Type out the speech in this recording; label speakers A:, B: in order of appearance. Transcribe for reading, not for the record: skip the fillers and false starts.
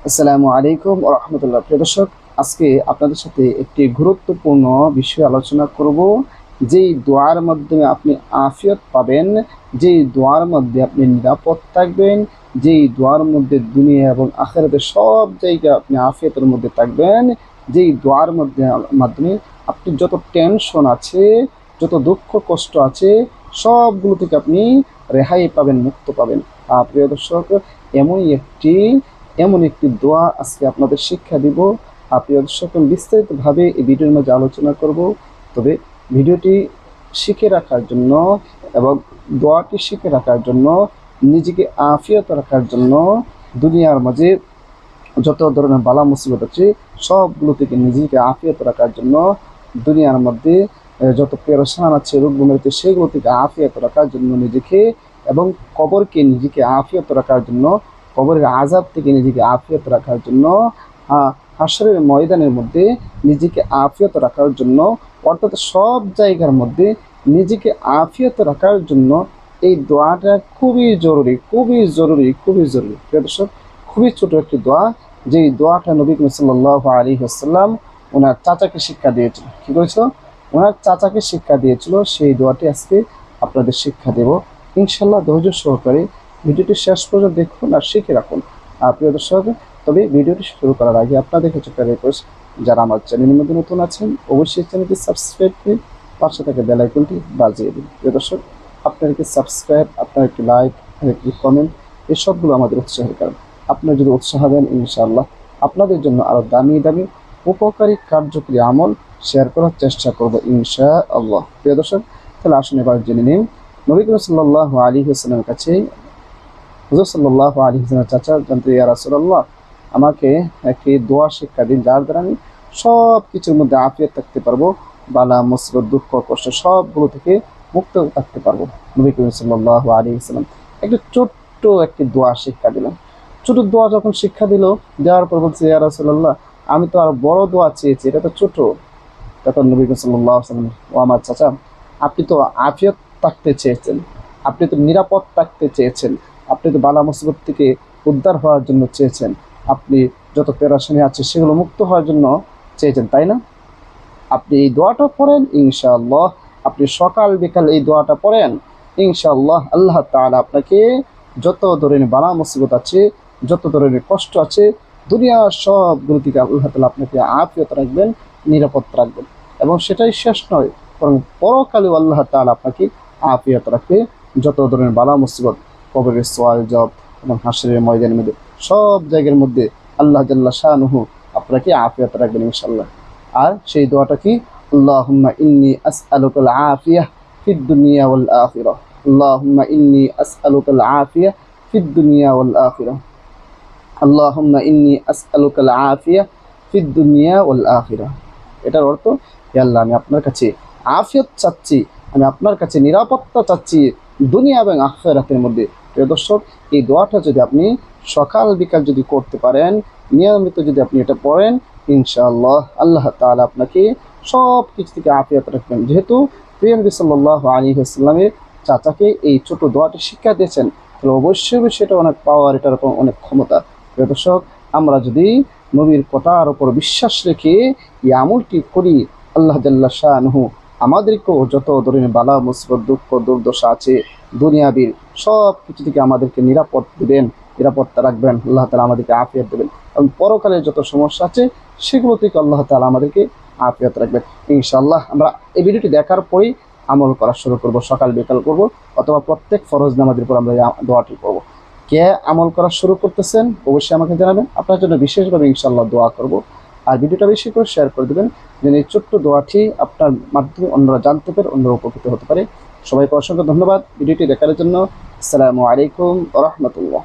A: আসসালামু আলাইকুম ওয়া রাহমাতুল্লাহ। প্রিয় দর্শক, আজকে আপনাদের সাথে একটি গুরুত্বপূর্ণ বিষয় আলোচনা করব। যেই দোয়ার মাধ্যমে আপনি আফিয়ত পাবেন, যেই দোয়ার মধ্যে আপনি নিরাপদ থাকবেন, যেই দোয়ার মধ্যে দুনিয়া এবং আখিরাতের সব জায়গায় আপনি আফিয়তের মধ্যে থাকবেন, যেই দোয়ার মাধ্যমে আপনি যত টেনশন আছে, যত দুঃখ কষ্ট আছে, সবগুলো থেকে আপনি রেহাই পাবেন, মুক্ত পাবেন। প্রিয় দর্শক, এমন একটি দোয়া আজকে আপনাদের শিক্ষা দিব। প্রিয় দর্শক, বিস্তারিতভাবে এই ভিডিওর মাঝে আলোচনা করব। তবে ভিডিওটি শিখে রাখার জন্য এবং দোয়াটি শিখে রাখার জন্য, নিজেকে আফিয়ত রাখার জন্য, দুনিয়ার মাঝে যত ধরনের বালা মুসিবত আছে সবগুলো থেকে নিজেকে আফিয়ত রাখার জন্য, দুনিয়ার মধ্যে যত পেরেশান আছে, রোগ আছে, সেগুলো থেকে আফিয়ত রাখার জন্য নিজেকে, এবং কবরকে নিজেকে আফিয়ত রাখার জন্য, কবরের আযাব থেকে নিজেকে আফিয়ত রাখার জন্য, হাশরের ময়দানের মধ্যে নিজেকে আফিয়ত রাখার জন্য, অর্থাৎ সব জায়গার মধ্যে নিজেকে আফিয়ত রাখার জন্য এই দোয়াটা খুবই জরুরি, খুবই জরুরি, খুবই জরুরি। প্রিয় দর্শক, খুবই ছোট একটি দোয়া, যেই দোয়াটা নবী করিম সাল্লাল্লাহু আলাইহি ওয়াসাল্লাম ওনার চাচাকে শিক্ষা দিয়েছিল। কী করেছিল? ওনার চাচাকে শিক্ষা দিয়েছিল। সেই দোয়াটি আজকে আপনাদের শিক্ষা দেব ইনশাল্লাহ। ধৈর্য সহকারে ভিডিওটি শেষ পর্যন্ত দেখুন আর শিখে রাখুন। প্রিয় দর্শক, তবে ভিডিওটি শুরু করার আগে আপনাদের কাছে একটা রিকোয়েস্ট, যারা আমার চ্যানেলের মধ্যে নতুন আছেন অবশ্যই চ্যানেলটি সাবস্ক্রাইব করে পাশে থাকা বেল আইকনটি বাজিয়ে দিন। প্রিয় দর্শক, আপনার একটি সাবস্ক্রাইব, আপনার একটি লাইক, একটি কমেন্ট, এই সবগুলো আমাদের উৎসাহের কারণ। আপনারা যদি উৎসাহ দেন, ইনশাআল্লাহ আপনাদের জন্য আরও দামি দামি উপকারী কার্যকরী আমল শেয়ার করার চেষ্টা করবো ইনশাআল্লাহ। প্রিয় দর্শক, তাহলে আসুন এবার জেনে নিন। নবী করিম সাল্লাল্লাহু আলাইহি ওয়াসাল্লামের কাছে হুজুর সাল্লাল্লাহু আলাইহি ওয়াসাল্লামের চাচা জানতে, ইয়া রাসূলুল্লাহ, আমাকে একটি দোয়া শিক্ষা দিন যার দ্বারা আমি সব কিছুর মধ্যে আফিয়ত থাকতে পারবো, বালা মুসিবত দুঃখ কষ্ট সবগুলো থেকে মুক্ত থাকতে পারবো। নবী করিম সাল্লাল্লাহু আলাইহি ওয়াসাল্লাম একটি ছোট্ট একটি দোয়া শিক্ষা দিলেন। ছোট দোয়া যখন শিক্ষা দিল, দেওয়ার পর বলছে, ইয়া রাসূলুল্লাহ, আমি তো আরো বড় দোয়া চেয়েছি, এটা তো ছোট। তখন নবী করিম সাল্লাল্লাহু আলাইহি ওয়াসাল্লাম, ও আমার চাচা, আপনি তো আফিয়ত থাকতে চেয়েছেন, আপনি তো নিরাপদ থাকতে চেয়েছেন, আপনি তো বালা মুসিবত থেকে উদ্ধার হওয়ার জন্য চেয়েছেন, আপনি যত পেরেশানি আছে সেগুলো মুক্ত হওয়ার জন্য চেয়েছেন, তাই না? আপনি এই দোয়াটা পড়েন ইনশাআল্লাহ, আপনি সকাল বিকাল এই দোয়াটা পড়েন ইনশাআল্লাহ, আল্লাহ তাআলা আপনাকে যত ধরনের বালা মুসিবত আছে, যত ধরনের কষ্ট আছে, দুনিয়ার সবগুলো থেকে আল্লাহ তাআলা আপনাকে আফিয়ত রাখবেন, নিরাপদ রাখবেন। এবং সেটাই শেষ নয়, বরং পরকালেও আল্লাহ তাআলা আপনাকে আফিয়ত রাখবে। যত ধরনের বালা মুসিবত, কবরের সওয়াল জব এবং হাশরের ময়দানের মধ্যে সব জায়গার মধ্যে আল্লাহ জাল্লা শানুহু আপনাকে আফিয়ত রাখবেন ইনশাআল্লাহ। আর সেই দোয়াটা কি? আল্লাহুম্মা ইন্নী আসআলুকাল আফিয়াহ ফিদ দুনিয়া ওয়াল আখিরাহ। আল্লাহুম্মা ইন্নী আসআলুকাল আফিয়াহ ফিদ দুনিয়া ওয়াল আখিরাহ। আল্লাহুম্মা ইন্নী আসআলুকাল আফিয়াহ ফিদ দুনিয়া ওয়াল আখিরাহ। এটার অর্থ, হে আল্লাহ, আমি আপনার কাছে আফিয়ত চাচ্ছি, আমি আপনার কাছে নিরাপত্তা চাচ্ছি দুনিয়া এবং আখিরাতের মধ্যে। প্রিয় দর্শক, এই দোয়াটা যদি আপনি সকাল বিকাল যদি করতে পারেন, নিয়মিত যদি আপনি এটা পড়েন, ইনশাআল্লাহ আল্লাহ তাআলা আপনাকে সব কিছু থেকে আফিয়ত রাখবেন। যেহেতু প্রিয় নবী সাল্লাল্লাহু আলাইহি ওয়াসাল্লামের চাচাকে এই ছোট দোয়াটি শিক্ষা দিয়েছেন, তাহলে অবশ্যই সেটা অনেক পাওয়ার, এটার অনেক ক্ষমতা। প্রিয় দর্শক, আমরা যদি নবীর কথার উপর বিশ্বাস রেখে এই আমলটি করি, আল্লাহ জাল্লা শানুহু আমাদেরকেও যত ধরনের বালা মুসিবত দুঃখ দুর্দশা আছে দুনিয়াবির সব কিছু থেকে আমাদেরকে নিরাপদ দেবেন, নিরাপত্তা রাখবেন। আল্লাহ তাআলা আমাদেরকে আফিয়ত দেবেন এবং পরকালের যত সমস্যা আছে সেগুলো থেকে আল্লাহ তাআলা আমাদেরকে আফিয়ত রাখবেন ইনশাআল্লাহ। আমরা এই ভিডিওটি দেখার পরেই আমল করা শুরু করব, সকাল বিকাল করব, অথবা প্রত্যেক ফরজ নামাজের পর আমরা এই দোয়াটি করব। কে আমল করা শুরু করতেছেন অবশ্যই আমাকে জানাবেন, আপনার জন্য বিশেষভাবে ইনশাআল্লাহ দোয়া করব। আর ভিডিওটা বেশি করে শেয়ার করে দেবেন, যেন এই ছোট্ট দোয়াটি আপনার মাধ্যমে অন্যরা জানতে পারে, অন্যরা উপকৃত হতে পারে। সবাইকে অসংখ্য ধন্যবাদ ভিডিওটি দেখার জন্য। আসসালামু আলাইকুম ওয়া রাহমাতুল্লাহ।